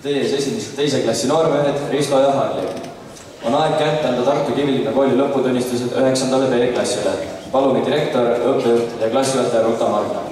Teie ees esimesed teise klassi noormehed Risto ja Harli. On aeg kätte anda Tartu Kivilinna kooli lõputunnistused 9. B-klassile. Palume direktor, õppejuht ja klassijuhataja Ruta Margna.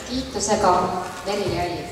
Kiitusega Merili Alli.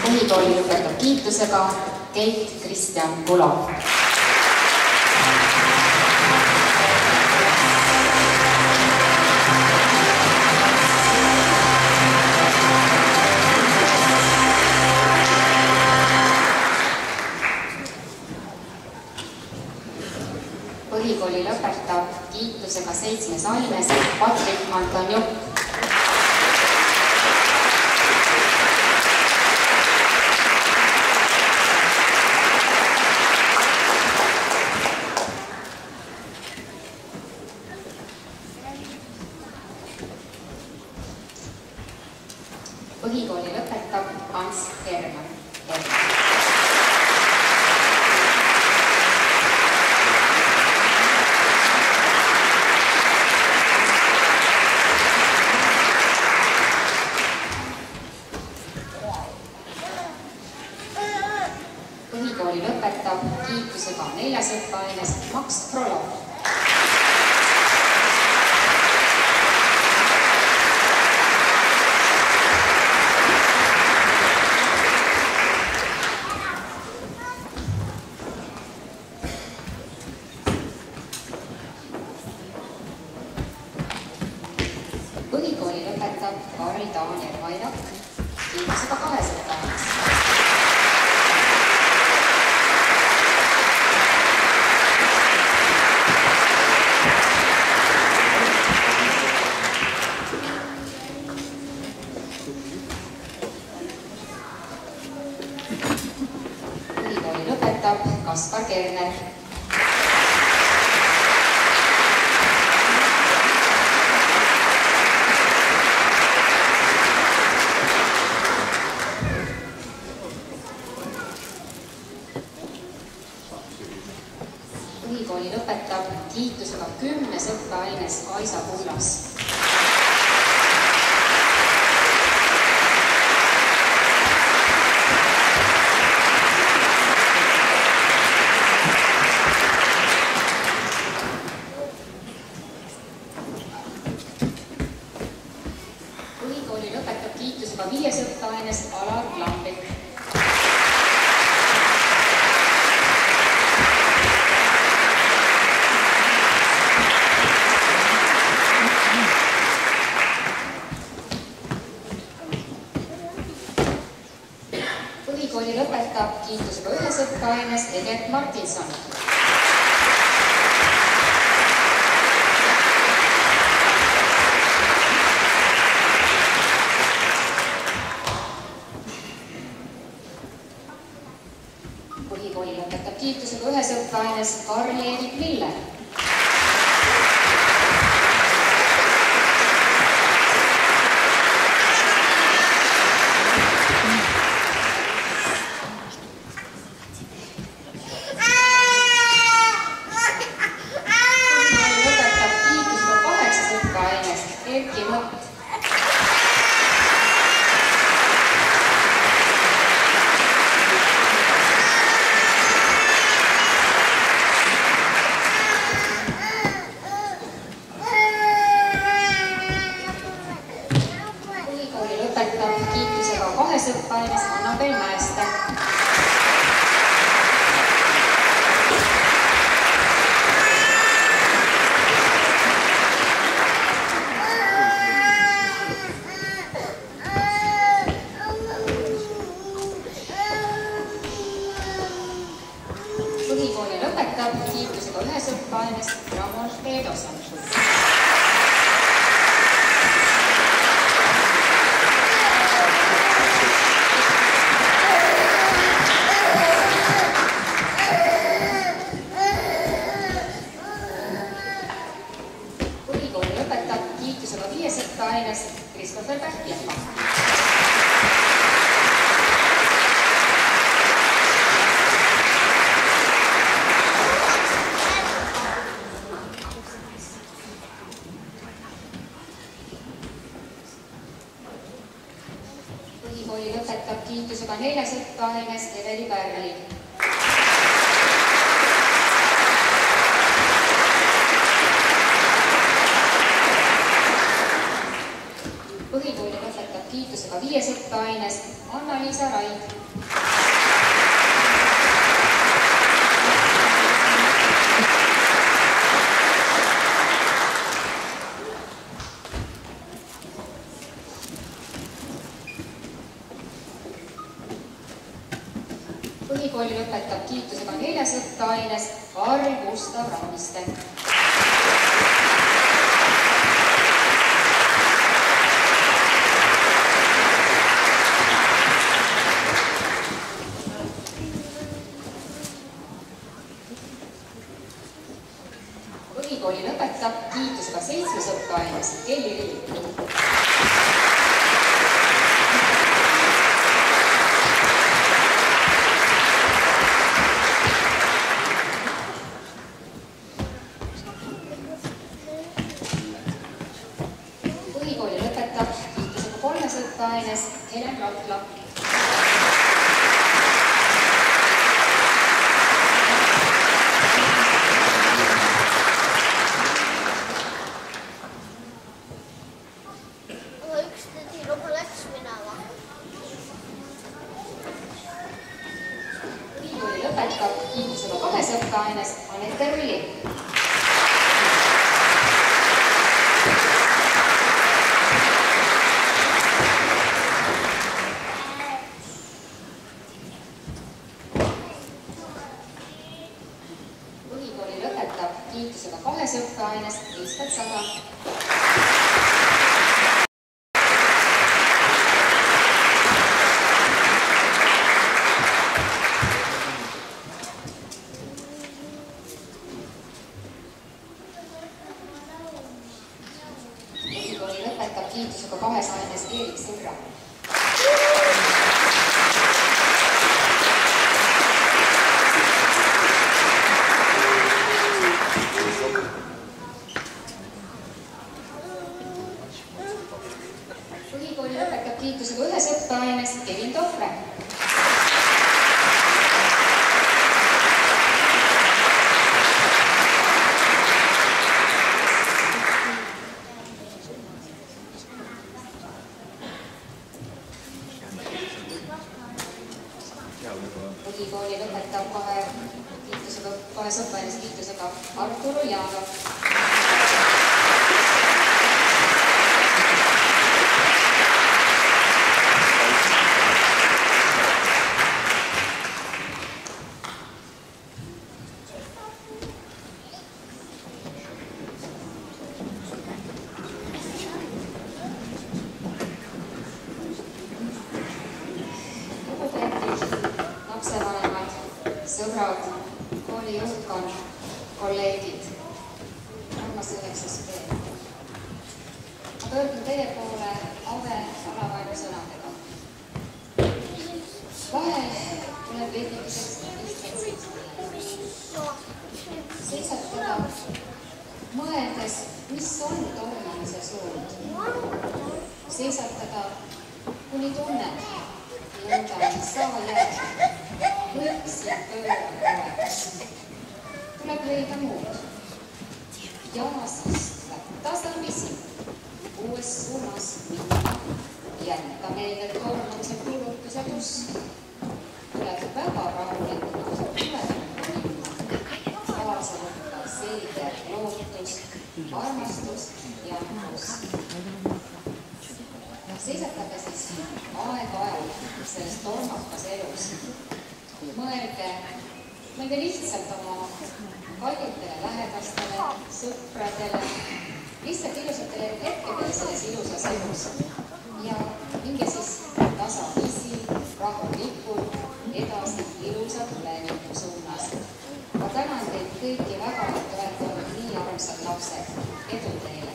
Põhikooli lõpetab kiitusega Keit Kristjan Kula. Põhikooli lõpetab kiitusega 7. aines Patrik Antoniuk. Põhikooli lõpetab Hans Herman. Põhikooli lõpetab kiitusega 4. õppeaines Max Frolov. Põhikooli lõpetab Karl Daniel Vairak kiitusega 2. õppeaines. Põhikooli lõpetab Kaspar Kerner. Põhikooli lõpetab kiitusega 10. õppeaines Aisa Kullas. Põhikooli lõpetab kiitusega 5. õppeaines Alar Lambik. Põhikooli lõpetab kiitusega 1. õppeaines Egert Martinson. Põhikooli lõpetab kiitusega 1. õppeaines Karl-Erik Miller. kiitusega ühes õppeaines Ramon Peedoson. Põhikooli lõpetab kiitusega 5 õppeaines Christopher Pähklepa. Põhikooli lõpetab kiitusega 4 õppeaines Eveli Pärli. Põhikooli lõpetab kiitusega 5 õppeaines Anna-Liisa Raid. Põhikooli lõpetab kiitusega 4 õppeaines Karl Gustav Rammiste. Põhikooli lõpetab kiitusega 7 õppeaines Kelly Rill. Põhikooli lõpetab kiitusega 3 õppeaines Helen Ratla. Põhikooli lõpetab kiitusega 2 õppeaines Anette Rulli. Põhikooli lõpetab kiitusega 2 õppeaines Lisbeth Sada. Põhikooli lõpetab kiitusega 2 aines Eerik Sõbra. Põhikooli lõpetab kiitusega 1 õppeaines Kevin Tohre. Põhikooli lõpetab 2 õppeaines kiitusega Artur Uljanov. Lapsevanemad, sõbrad, kooli juhtkond, kolleegid, armas 9. B. Ma pöördun teie poole Ave alavaenu sõnadega. Vahel tuleb veidikeseks lihtsalt seisatada, mõeldes, mis on tormamise suund. Seisatada, kuni tunned, nõnda saa jääb. Võiksin pöörata oleks. Tuleb leida muud. Ja siis tasamisi uues suunas minna. Jätta meile tormamise kulutused usk. Tuleb väga rahulikult tulevikku minna. Kaasa võtta selge lootus, armastus ja usk. Seisatage siis aeg-ajalt selles tormakas elus. Mõelge lihtsalt oma paljudele lähedastele, sõpradele, lihtsalt ilusatele hetkedele selles ilusas elus. Ja minge siis tasapisi, rahulikult edasi ilusa tuleviku suunas. Ma tänan teid kõiki väga, et olete olnud nii armsad lapsed. Edu teile!